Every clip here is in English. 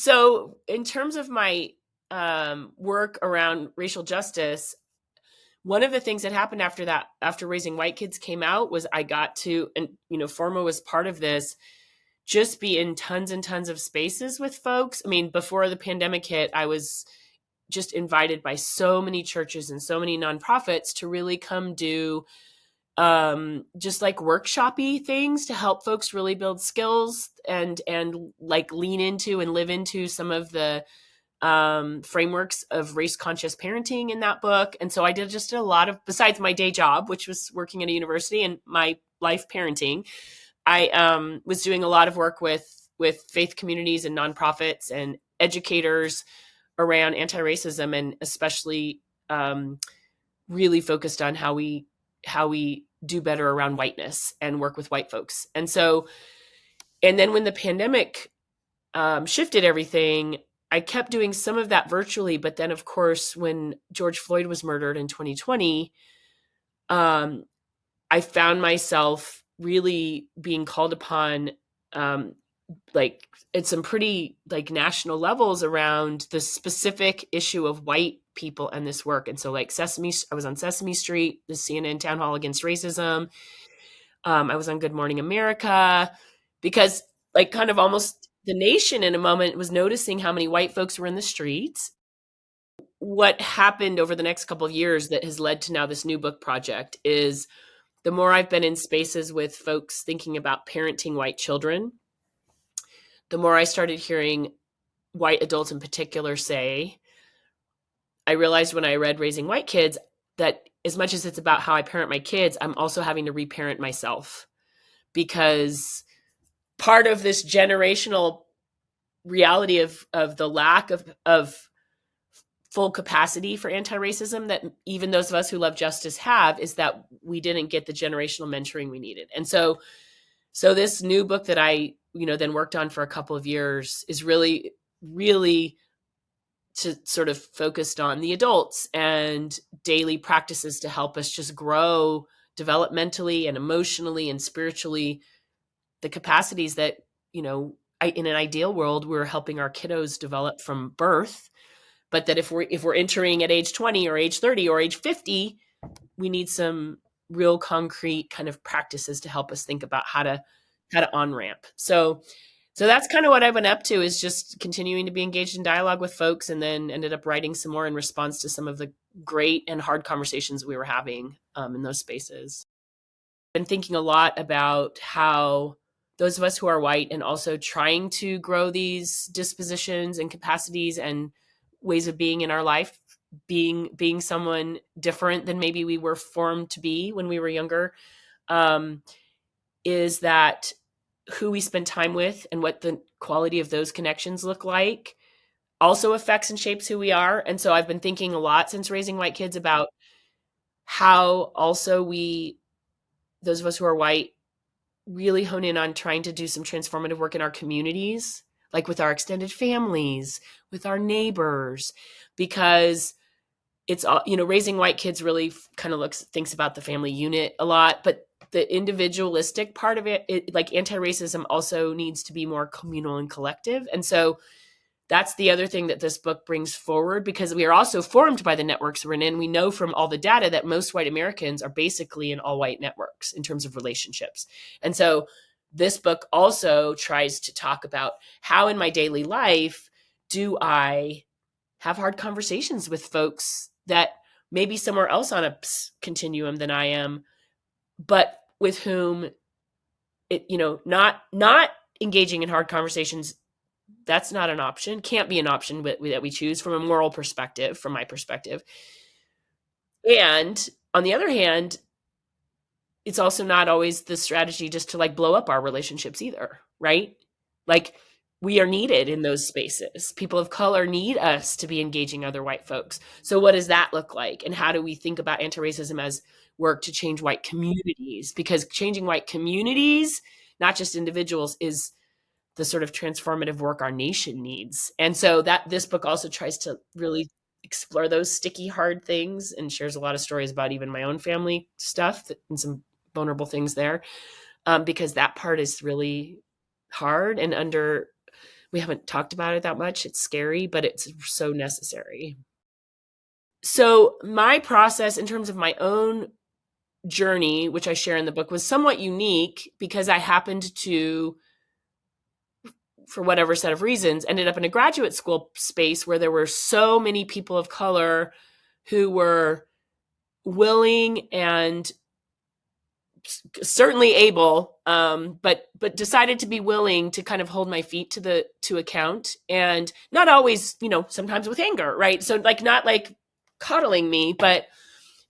So in terms of my work around racial justice, one of the things that happened after that, after Raising White Kids came out, was I got to, and Forma was part of this, just be in tons and tons of spaces with folks. I mean, before the pandemic hit, I was just invited by so many churches and so many nonprofits to really come do just like workshopy things to help folks really build skills and like lean into and live into some of the frameworks of race conscious parenting in that book. And so I did just a lot of, besides my day job, which was working at a university, and my life parenting, I was doing a lot of work with faith communities and nonprofits and educators around anti-racism, and especially really focused on how we do better around whiteness and work with white folks. And then when the pandemic shifted everything, I kept doing some of that virtually. But then, of course, when George Floyd was murdered in 2020, I found myself really being called upon, like at some pretty like national levels around the specific issue of white people and this work. And so like I was on Sesame Street, the CNN town hall against racism. I was on Good Morning America, because like kind of almost the nation in a moment was noticing how many white folks were in the streets. What happened over the next couple of years that has led to now this new book project is the more I've been in spaces with folks thinking about parenting white children, the more I started hearing white adults in particular say, I realized when I read Raising White Kids that as much as it's about how I parent my kids, I'm also having to reparent myself, because part of this generational reality of the lack of full capacity for anti-racism that even those of us who love justice have is that we didn't get the generational mentoring we needed. And so this new book that I, then worked on for a couple of years is really, really to sort of focused on the adults and daily practices to help us just grow developmentally and emotionally and spiritually, the capacities that, in an ideal world, we're helping our kiddos develop from birth. But that if we're entering at age 20 or age 30 or age 50, we need some real concrete kind of practices to help us think about how to on-ramp. So that's kind of what I've been up to, is just continuing to be engaged in dialogue with folks, and then ended up writing some more in response to some of the great and hard conversations we were having in those spaces. I've been thinking a lot about how those of us who are white and also trying to grow these dispositions and capacities and ways of being in our life, being someone different than maybe we were formed to be when we were younger, is that who we spend time with and what the quality of those connections look like also affects and shapes who we are. And so I've been thinking a lot since Raising White Kids about how also those of us who are white, really hone in on trying to do some transformative work in our communities, like with our extended families, with our neighbors, because it's all, Raising White Kids really kind of thinks about the family unit a lot, but the individualistic part of it, like anti-racism, also needs to be more communal and collective. And so that's the other thing that this book brings forward, because we are also formed by the networks we're in. We know from all the data that most white Americans are basically in all white networks in terms of relationships. And so this book also tries to talk about how in my daily life do I have hard conversations with folks that may be somewhere else on a continuum than I am, but with whom it, not engaging in hard conversations, that's not an option, can't be an option that we choose from a moral perspective, from my perspective. And on the other hand, it's also not always the strategy just to like blow up our relationships either, right? Like we are needed in those spaces. People of color need us to be engaging other white folks. So what does that look like? And how do we think about anti-racism as work to change white communities? Because changing white communities, not just individuals, is the sort of transformative work our nation needs. And so that this book also tries to really explore those sticky, hard things, and shares a lot of stories about even my own family stuff and some vulnerable things there, because that part is really hard and We haven't talked about it that much. It's scary, but it's so necessary. So my process in terms of my own journey, which I share in the book, was somewhat unique because I happened to, for whatever set of reasons, ended up in a graduate school space where there were so many people of color who were willing and certainly able, but decided to be willing to kind of hold my feet to account, and not always, sometimes with anger, right? So like not like coddling me, but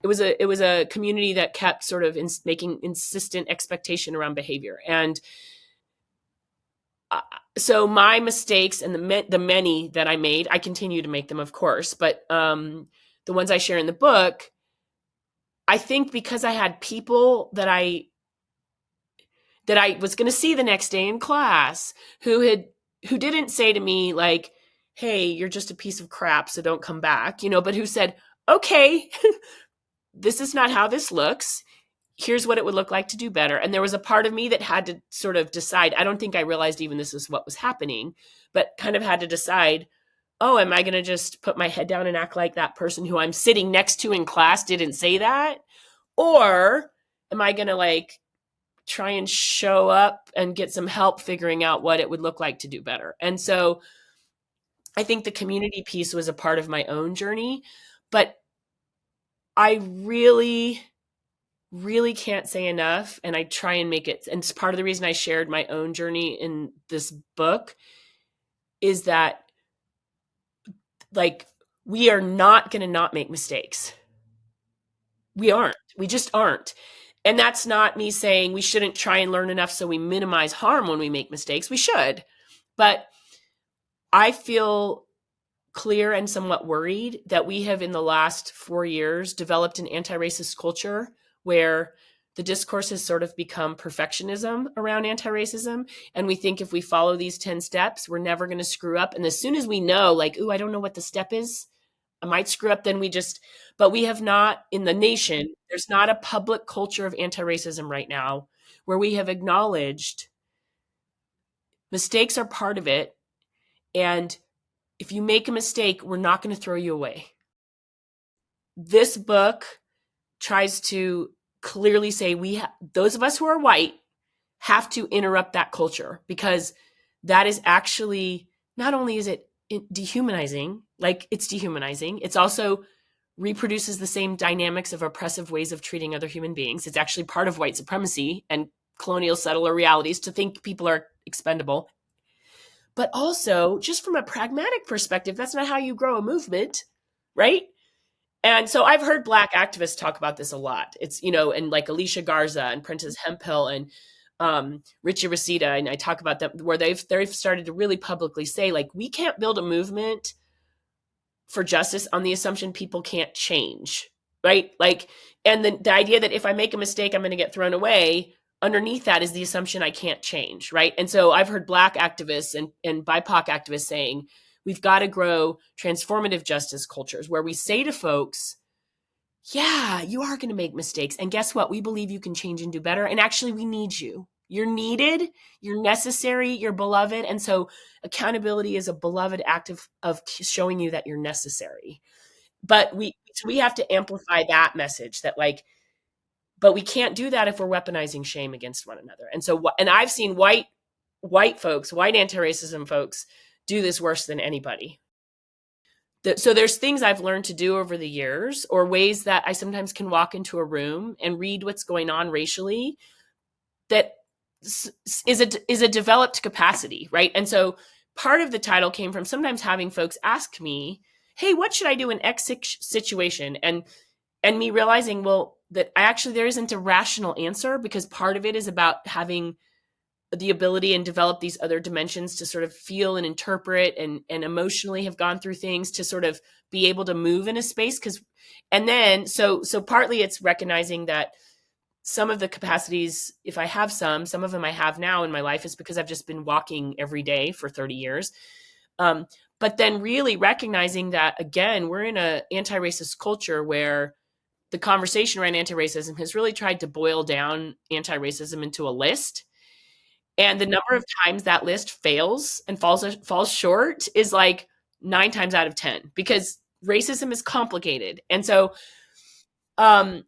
it was a community that kept sort of making insistent expectation around behavior. And so my mistakes and the many that I made, I continue to make them, of course, but the ones I share in the book, I think because I had people that I was going to see the next day in class who didn't say to me like, "Hey, you're just a piece of crap, so don't come back," but who said, "Okay, this is not how this looks. Here's what it would look like to do better." And there was a part of me that had to sort of decide. I don't think I realized even this is what was happening, but kind of had to decide, oh, am I going to just put my head down and act like that person who I'm sitting next to in class didn't say that? Or am I going to like try and show up and get some help figuring out what it would look like to do better? And so I think the community piece was a part of my own journey, but I really can't say enough, and I try and make it, and it's part of the reason I shared my own journey in this book, is that like we are not going to not make mistakes. We just aren't. And that's not me saying we shouldn't try and learn enough so we minimize harm when we make mistakes. We should. But I feel clear and somewhat worried that we have in the last 4 years developed an anti-racist culture where the discourse has sort of become perfectionism around anti-racism. And we think if we follow these 10 steps, we're never going to screw up. And as soon as we know, like, ooh, I don't know what the step is, I might screw up, then but we have not, in the nation, there's not a public culture of anti-racism right now where we have acknowledged mistakes are part of it. And if you make a mistake, we're not going to throw you away. This book tries to clearly say those of us who are white have to interrupt that culture, because that is actually, not only is it dehumanizing, like it's dehumanizing, it's also reproduces the same dynamics of oppressive ways of treating other human beings. It's actually part of white supremacy and colonial settler realities to think people are expendable. But also, just from a pragmatic perspective, that's not how you grow a movement, right? And so I've heard Black activists talk about this a lot. It's, and like Alicia Garza and Prentice Hemphill and Richie Reseda, and I talk about them, where they've started to really publicly say, like, we can't build a movement for justice on the assumption people can't change, right? Like, and the idea that if I make a mistake, I'm going to get thrown away, underneath that is the assumption I can't change, right? And so I've heard Black activists and BIPOC activists saying, we've got to grow transformative justice cultures where we say to folks, yeah, you are going to make mistakes. And guess what? We believe you can change and do better. And actually, we need you. You're needed, you're necessary, you're beloved. And so accountability is a beloved act of showing you that you're necessary. But we have to amplify that message that, like, but we can't do that if we're weaponizing shame against one another. And so, and I've seen white folks, white anti-racism folks do this worse than anybody. So there's things I've learned to do over the years, or ways that I sometimes can walk into a room and read what's going on racially, that is a developed capacity, right? And so part of the title came from sometimes having folks ask me, hey, what should I do in X situation? And me realizing, well, that actually there isn't a rational answer, because part of it is about having the ability and develop these other dimensions to sort of feel and interpret and emotionally have gone through things to sort of be able to move in a space. And then, so partly it's recognizing that some of the capacities, if I have some of them I have now in my life, is because I've just been walking every day for 30 years. But then really recognizing that, again, we're in an anti-racist culture where the conversation around anti-racism has really tried to boil down anti-racism into a list. And the number of times that list fails and falls short is like 9 times out of 10, because racism is complicated. Um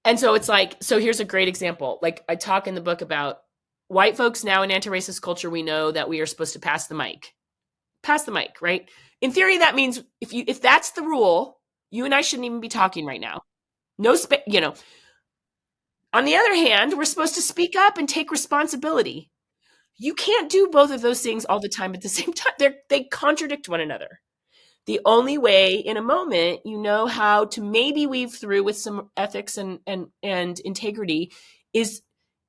and so it's like, so here's a great example. Like, I talk in the book about white folks now in anti-racist culture. We know that we are supposed to pass the mic, right? In theory, that means if that's the rule, you and I shouldn't even be talking right now. No, on the other hand, we're supposed to speak up and take responsibility. You can't do both of those things all the time at the same time. They contradict one another. The only way in a moment you know how to maybe weave through with some ethics and integrity is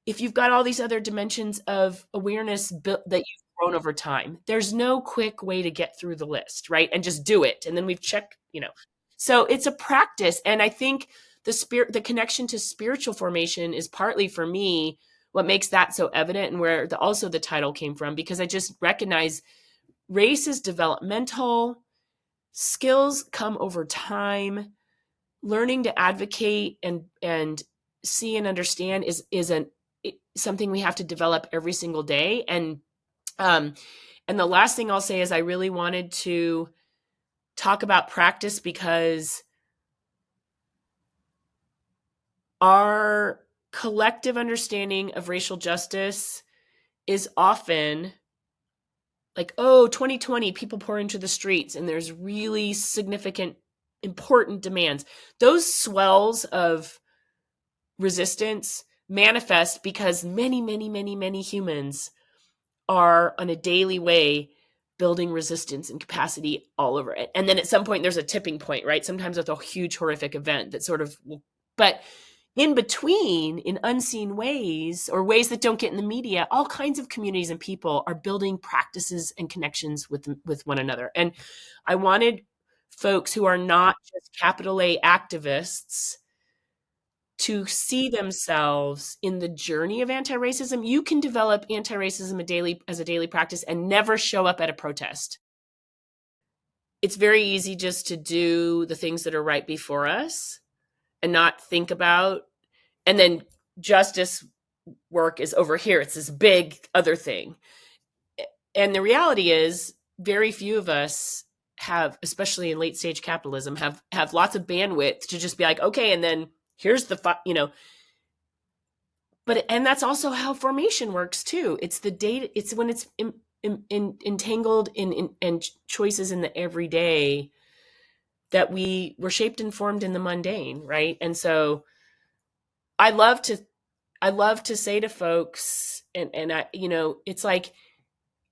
if you've got all these other dimensions of awareness that you've grown over time. There's no quick way to get through the list, right? And just do it. And then we've checked. So it's a practice. And I think the connection to spiritual formation is partly, for me, what makes that so evident, and where also the title came from, because I just recognize race is developmental. Skills come over time. Learning to advocate and see and understand is something we have to develop every single day. And the last thing I'll say is I really wanted to talk about practice, because our collective understanding of racial justice is often like, oh, 2020, people pour into the streets and there's really significant, important demands. Those swells of resistance manifest because many, many, many, many humans are on a daily way building resistance and capacity all over it. And then at some point there's a tipping point, right? Sometimes with a huge horrific event that sort of, but in between, in unseen ways or ways that don't get in the media, all kinds of communities and people are building practices and connections with one another. And I wanted folks who are not just capital A activists to see themselves in the journey of anti-racism. You can develop anti-racism as a daily practice and never show up at a protest. It's very easy just to do the things that are right before us and not think about, and then justice work is over here. It's this big other thing. And the reality is very few of us have, especially in late stage capitalism, have lots of bandwidth to just be like, okay, and then here's but that's also how formation works too. It's the data. It's when it's entangled in choices in the everyday that we're shaped and formed in the mundane, right? And so I love to say to folks, and I, it's like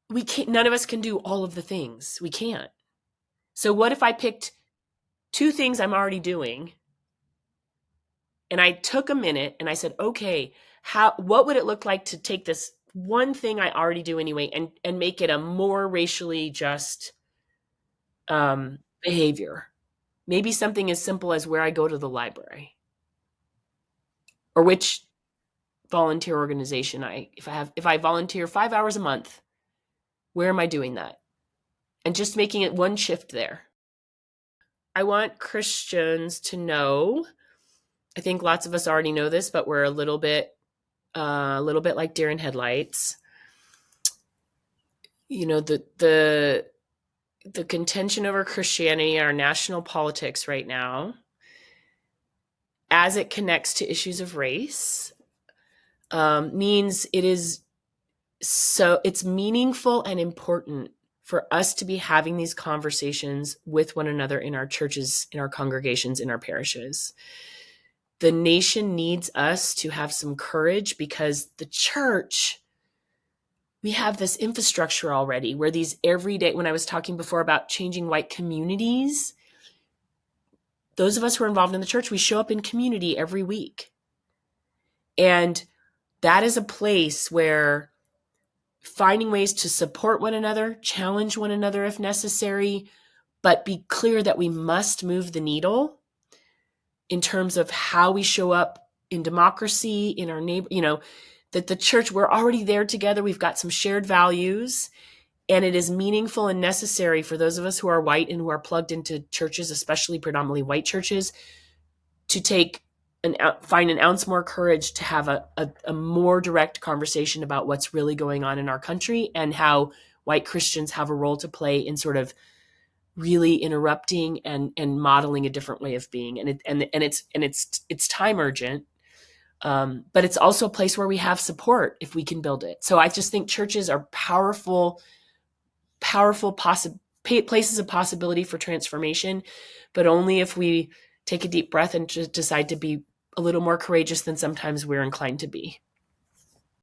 none of us can do all of the things. We can't. So what if I picked 2 things I'm already doing, and I took a minute and I said, okay, what would it look like to take this one thing I already do anyway and make it a more racially just behavior? Maybe something as simple as where I go to the library, or which volunteer organization if I volunteer 5 hours a month, where am I doing that? And just making it one shift there. I want Christians to know, I think lots of us already know this, but we're a little bit like deer in headlights. The contention over Christianity, our national politics right now, as it connects to issues of race, means it's meaningful and important for us to be having these conversations with one another in our churches, in our congregations, in our parishes. The nation needs us to have some courage, because the church, we have this infrastructure already where these everyday, when I was talking before about changing white communities, those of us who are involved in the church, we show up in community every week. And that is a place where finding ways to support one another, challenge one another if necessary, but be clear that we must move the needle in terms of how we show up in democracy, in our neighbor, that the church, we're already there together. We've got some shared values, and it is meaningful and necessary for those of us who are white and who are plugged into churches, especially predominantly white churches, to take find an ounce more courage to have a more direct conversation about what's really going on in our country and how white Christians have a role to play in sort of really interrupting and modeling a different way of being. It's time urgent. But it's also a place where we have support if we can build it. So I just think churches are powerful places of possibility for transformation, but only if we take a deep breath and just decide to be a little more courageous than sometimes we're inclined to be.